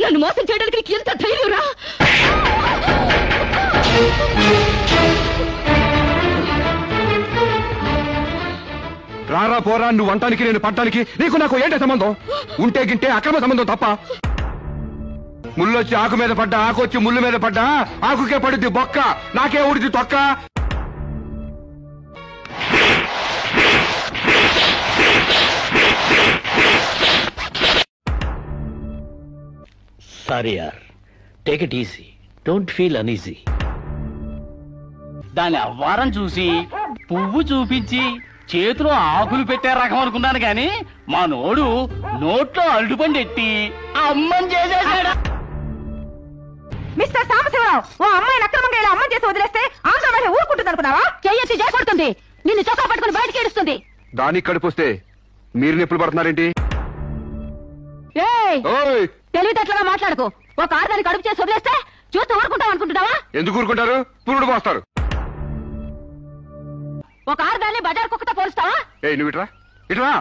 నన్ను మోసం చేయడానికి నీకు ఎంత ధైర్యంరా? రారా పోరా, నువ్వు అంటానికి నేను పట్టానికి నీకు నాకు ఏంటి సంబంధం? ఉంటే గింటే అక్రమ సంబంధం తప్ప. ముళ్ళొచ్చి ఆకు మీద పడ్డా, ఆకు వచ్చి ముళ్ళు మీద పడ్డా, ఆకుకే పడుద్ది బొక్క, నాకే ఊడిది తొక్క. సారీ యార్, take it easy, don't feel uneasy. దాని అవ్వారం చూసి పువ్వు చూపించి చేతిలో ఆకులు పెట్టే రకం అనుకున్నాను గాని మా నోడు నోట్లో అరటిపండు ఎట్టి అమ్మని చేసేసాడు. మిస్టర్ సాంబశివరావు, ఓ అమ్మాయిని అక్రమంగా ఇలా అమ్మని చేసి వదిలేస్తే ఆంధ్ర ఊరుకుంటుంది అనుకున్నావా? చెయ్యొచ్చి చేకొడుతుంది, నిన్ను చొక్కా పట్టుకుని బయటకి ఏడుస్తుంది. దానికి కడుపుస్తే మీరు నొప్పులు పడుతున్నారేంటి? తెలివితేటలుగా మాట్లాడుకో. ఒక ఆడదాన్ని కడుపు చేసి వదిలేస్తే చూస్తూ ఊరుకుంటాం అనుకుంటున్నావా? ఎందుకు ఊరుకుంటారు? పురుడు పోస్తారు. ఒక ఆడదాన్ని బజార్ కుక్కతో పోలుస్తావా? నువ్వు ఇట్రా ఇట్రా.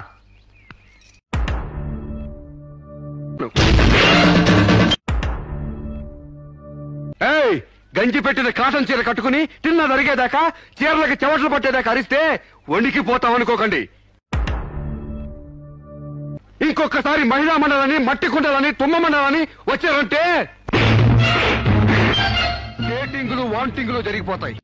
గంజి పెట్టిన కాటన్ చీర కట్టుకుని తిన్న జరిగేదాకా, చీరలకి చెవట్లు పట్టేదాకా అరిస్తే వణికిపోతాం అనుకోకండి. ఇంకొకసారి మహిళా మండలని, మట్టి కుండలని, తుమ్మ మండలని వచ్చారంటే డేటింగులు వాంటింగులు జరిగిపోతాయి.